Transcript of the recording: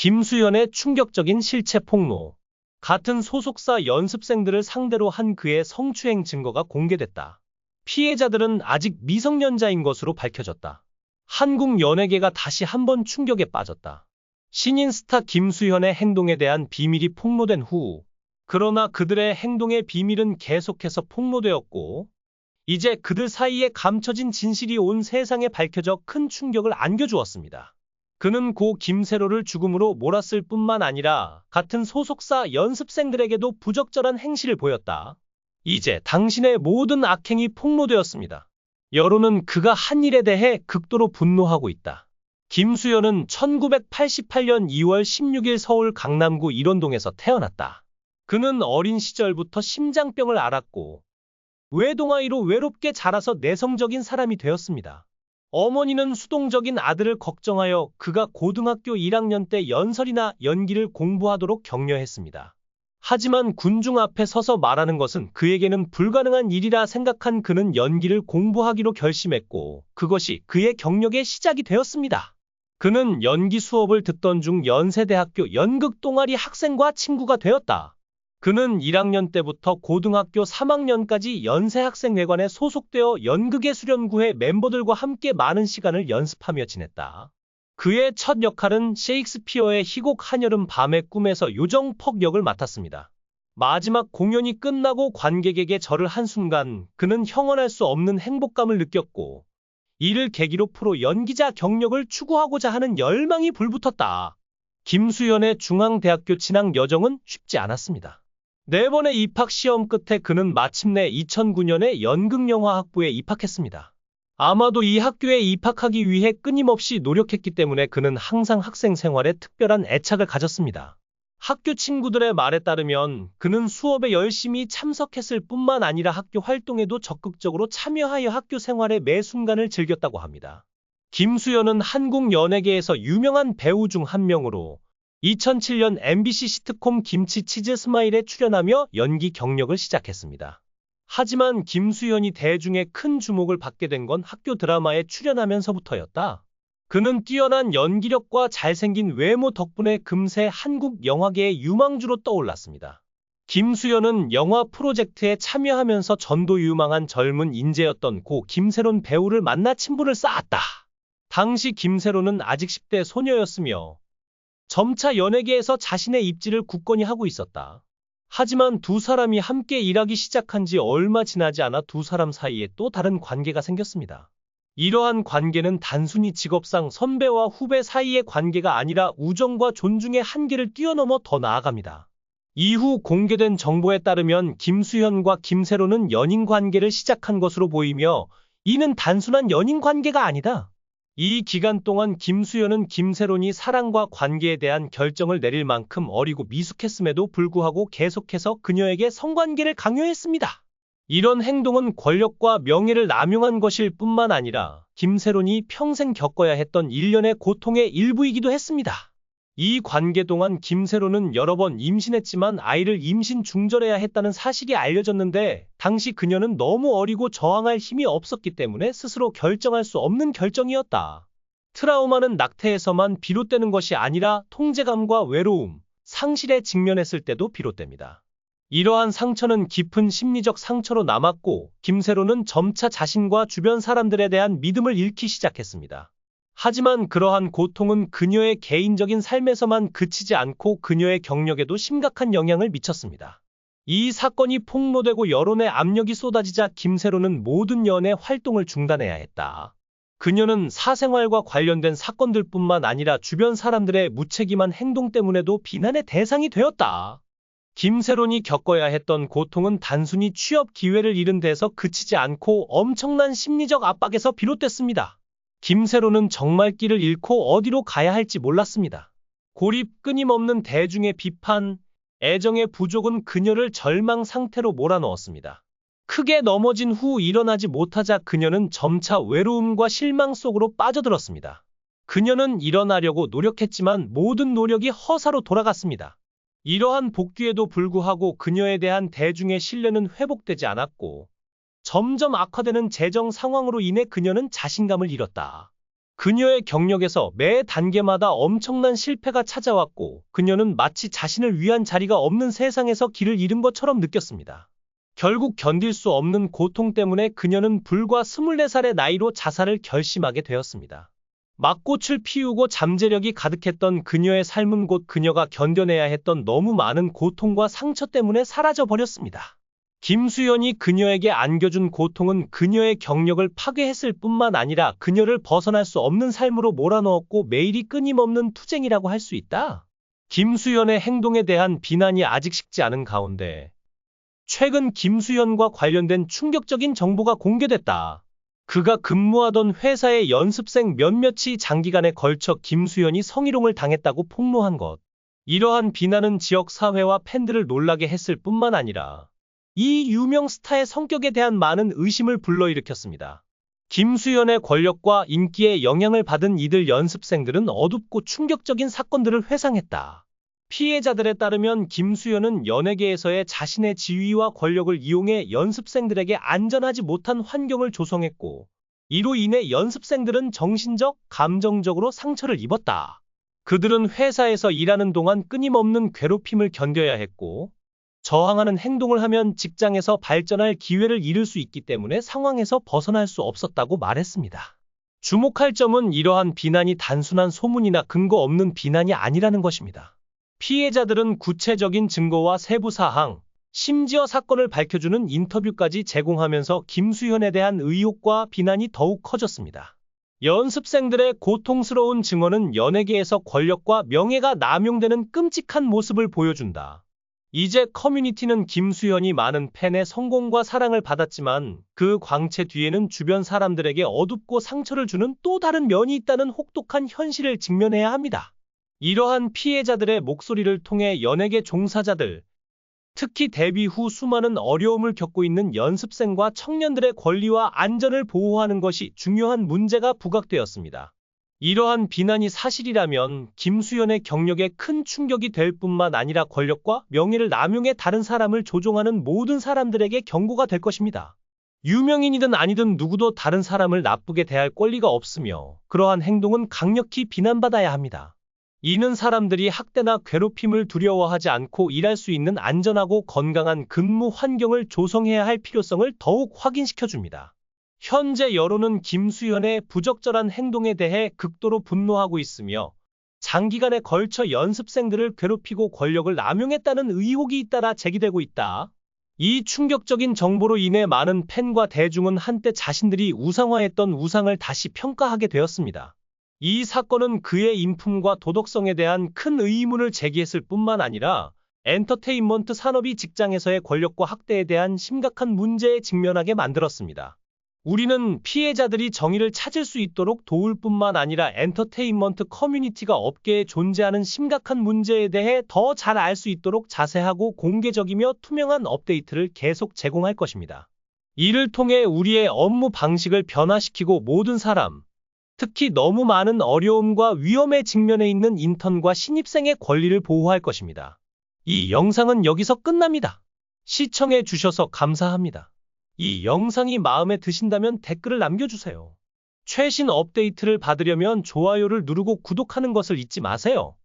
김수현의 충격적인 실체 폭로. 같은 소속사 연습생들을 상대로 한 그의 성추행 증거가 공개됐다. 피해자들은 아직 미성년자인 것으로 밝혀졌다. 한국 연예계가 다시 한번 충격에 빠졌다. 신인 스타 김수현의 행동에 대한 비밀이 폭로된 후, 그러나 그들의 행동의 비밀은 계속해서 폭로되었고, 이제 그들 사이에 감춰진 진실이 온 세상에 밝혀져 큰 충격을 안겨주었습니다. 그는 고 김세로를 죽음으로 몰았을 뿐만 아니라 같은 소속사 연습생들에게도 부적절한 행실을 보였다. 이제 당신의 모든 악행이 폭로되었습니다. 여론은 그가 한 일에 대해 극도로 분노하고 있다. 김수현은 1988년 2월 16일 서울 강남구 일원동에서 태어났다. 그는 어린 시절부터 심장병을 앓았고 외동아이로 외롭게 자라서 내성적인 사람이 되었습니다. 어머니는 수동적인 아들을 걱정하여 그가 고등학교 1학년 때 연설이나 연기를 공부하도록 격려했습니다. 하지만 군중 앞에 서서 말하는 것은 그에게는 불가능한 일이라 생각한 그는 연기를 공부하기로 결심했고 그것이 그의 경력의 시작이 되었습니다. 그는 연기 수업을 듣던 중 연세대학교 연극 동아리 학생과 친구가 되었다. 그는 1학년 때부터 고등학교 3학년까지 연세학생회관에 소속되어 연극의 수련구회 멤버들과 함께 많은 시간을 연습하며 지냈다. 그의 첫 역할은 셰익스피어의 희곡 한여름 밤의 꿈에서 요정퍽 역을 맡았습니다. 마지막 공연이 끝나고 관객에게 절을 한 순간 그는 형언할 수 없는 행복감을 느꼈고 이를 계기로 프로 연기자 경력을 추구하고자 하는 열망이 불붙었다. 김수현의 중앙대학교 진학 여정은 쉽지 않았습니다. 4번의 입학 시험 끝에 그는 마침내 2009년에 연극영화학부에 입학했습니다. 아마도 이 학교에 입학하기 위해 끊임없이 노력했기 때문에 그는 항상 학생 생활에 특별한 애착을 가졌습니다. 학교 친구들의 말에 따르면 그는 수업에 열심히 참석했을 뿐만 아니라 학교 활동에도 적극적으로 참여하여 학교 생활의 매 순간을 즐겼다고 합니다. 김수현은 한국 연예계에서 유명한 배우 중 한 명으로 2007년 MBC 시트콤 김치 치즈 스마일에 출연하며 연기 경력을 시작했습니다. 하지만 김수현이 대중의 큰 주목을 받게 된 건 학교 드라마에 출연하면서부터였다. 그는 뛰어난 연기력과 잘생긴 외모 덕분에 금세 한국 영화계의 유망주로 떠올랐습니다. 김수현은 영화 프로젝트에 참여하면서 전도 유망한 젊은 인재였던 고 김세론 배우를 만나 친분을 쌓았다. 당시 김세론은 아직 10대 소녀였으며 점차 연예계에서 자신의 입지를 굳건히 하고 있었다. 하지만 두 사람이 함께 일하기 시작한 지 얼마 지나지 않아 두 사람 사이에 또 다른 관계가 생겼습니다. 이러한 관계는 단순히 직업상 선배와 후배 사이의 관계가 아니라 우정과 존중의 한계를 뛰어넘어 더 나아갑니다. 이후 공개된 정보에 따르면 김수현과 김세로는 연인 관계를 시작한 것으로 보이며 이는 단순한 연인 관계가 아니다. 이 기간 동안 김수현은 김세론이 사랑과 관계에 대한 결정을 내릴 만큼 어리고 미숙했음에도 불구하고 계속해서 그녀에게 성관계를 강요했습니다. 이런 행동은 권력과 명예를 남용한 것일 뿐만 아니라 김세론이 평생 겪어야 했던 일련의 고통의 일부이기도 했습니다. 이 관계 동안 김세론은 여러 번 임신했지만 아이를 임신 중절해야 했다는 사실이 알려졌는데 당시 그녀는 너무 어리고 저항할 힘이 없었기 때문에 스스로 결정할 수 없는 결정이었다. 트라우마는 낙태에서만 비롯되는 것이 아니라 통제감과 외로움, 상실에 직면했을 때도 비롯됩니다. 이러한 상처는 깊은 심리적 상처로 남았고 김세론은 점차 자신과 주변 사람들에 대한 믿음을 잃기 시작했습니다. 하지만 그러한 고통은 그녀의 개인적인 삶에서만 그치지 않고 그녀의 경력에도 심각한 영향을 미쳤습니다. 이 사건이 폭로되고 여론의 압력이 쏟아지자 김세로는 모든 연애 활동을 중단해야 했다. 그녀는 사생활과 관련된 사건들뿐만 아니라 주변 사람들의 무책임한 행동 때문에도 비난의 대상이 되었다. 김세론이 겪어야 했던 고통은 단순히 취업 기회를 잃은 데서 그치지 않고 엄청난 심리적 압박에서 비롯됐습니다. 김세로는 정말 길을 잃고 어디로 가야 할지 몰랐습니다. 고립, 끊임없는 대중의 비판, 애정의 부족은 그녀를 절망 상태로 몰아넣었습니다. 크게 넘어진 후 일어나지 못하자 그녀는 점차 외로움과 실망 속으로 빠져들었습니다. 그녀는 일어나려고 노력했지만 모든 노력이 허사로 돌아갔습니다. 이러한 복귀에도 불구하고 그녀에 대한 대중의 신뢰는 회복되지 않았고 점점 악화되는 재정 상황으로 인해 그녀는 자신감을 잃었다. 그녀의 경력에서 매 단계마다 엄청난 실패가 찾아왔고 그녀는 마치 자신을 위한 자리가 없는 세상에서 길을 잃은 것처럼 느꼈습니다. 결국 견딜 수 없는 고통 때문에 그녀는 불과 24살의 나이로 자살을 결심하게 되었습니다. 막꽃을 피우고 잠재력이 가득했던 그녀의 삶은 곧 그녀가 견뎌내야 했던 너무 많은 고통과 상처 때문에 사라져 버렸습니다. 김수현이 그녀에게 안겨준 고통은 그녀의 경력을 파괴했을 뿐만 아니라 그녀를 벗어날 수 없는 삶으로 몰아넣었고 매일이 끊임없는 투쟁이라고 할 수 있다. 김수현의 행동에 대한 비난이 아직 식지 않은 가운데 최근 김수현과 관련된 충격적인 정보가 공개됐다. 그가 근무하던 회사의 연습생 몇몇이 장기간에 걸쳐 김수현이 성희롱을 당했다고 폭로한 것. 이러한 비난은 지역 사회와 팬들을 놀라게 했을 뿐만 아니라 이 유명 스타의 성격에 대한 많은 의심을 불러일으켰습니다. 김수현의 권력과 인기에 영향을 받은 이들 연습생들은 어둡고 충격적인 사건들을 회상했다. 피해자들에 따르면 김수현은 연예계에서의 자신의 지위와 권력을 이용해 연습생들에게 안전하지 못한 환경을 조성했고, 이로 인해 연습생들은 정신적, 감정적으로 상처를 입었다. 그들은 회사에서 일하는 동안 끊임없는 괴롭힘을 견뎌야 했고, 저항하는 행동을 하면 직장에서 발전할 기회를 잃을 수 있기 때문에 상황에서 벗어날 수 없었다고 말했습니다. 주목할 점은 이러한 비난이 단순한 소문이나 근거 없는 비난이 아니라는 것입니다. 피해자들은 구체적인 증거와 세부 사항, 심지어 사건을 밝혀주는 인터뷰까지 제공하면서 김수현에 대한 의혹과 비난이 더욱 커졌습니다. 연습생들의 고통스러운 증언은 연예계에서 권력과 명예가 남용되는 끔찍한 모습을 보여준다. 이제 커뮤니티는 김수현이 많은 팬의 성공과 사랑을 받았지만 그 광채 뒤에는 주변 사람들에게 어둡고 상처를 주는 또 다른 면이 있다는 혹독한 현실을 직면해야 합니다. 이러한 피해자들의 목소리를 통해 연예계 종사자들, 특히 데뷔 후 수많은 어려움을 겪고 있는 연습생과 청년들의 권리와 안전을 보호하는 것이 중요한 문제가 부각되었습니다. 이러한 비난이 사실이라면 김수현의 경력에 큰 충격이 될 뿐만 아니라 권력과 명예를 남용해 다른 사람을 조종하는 모든 사람들에게 경고가 될 것입니다. 유명인이든 아니든 누구도 다른 사람을 나쁘게 대할 권리가 없으며 그러한 행동은 강력히 비난받아야 합니다. 이는 사람들이 학대나 괴롭힘을 두려워하지 않고 일할 수 있는 안전하고 건강한 근무 환경을 조성해야 할 필요성을 더욱 확인시켜줍니다. 현재 여론은 김수현의 부적절한 행동에 대해 극도로 분노하고 있으며 장기간에 걸쳐 연습생들을 괴롭히고 권력을 남용했다는 의혹이 잇따라 제기되고 있다. 이 충격적인 정보로 인해 많은 팬과 대중은 한때 자신들이 우상화했던 우상을 다시 평가하게 되었습니다. 이 사건은 그의 인품과 도덕성에 대한 큰 의문을 제기했을 뿐만 아니라 엔터테인먼트 산업이 직장에서의 권력과 학대에 대한 심각한 문제에 직면하게 만들었습니다. 우리는 피해자들이 정의를 찾을 수 있도록 도울 뿐만 아니라 엔터테인먼트 커뮤니티가 업계에 존재하는 심각한 문제에 대해 더 잘 알 수 있도록 자세하고 공개적이며 투명한 업데이트를 계속 제공할 것입니다. 이를 통해 우리의 업무 방식을 변화시키고 모든 사람, 특히 너무 많은 어려움과 위험에 직면해 있는 인턴과 신입생의 권리를 보호할 것입니다. 이 영상은 여기서 끝납니다. 시청해 주셔서 감사합니다. 이 영상이 마음에 드신다면 댓글을 남겨주세요. 최신 업데이트를 받으려면 좋아요를 누르고 구독하는 것을 잊지 마세요.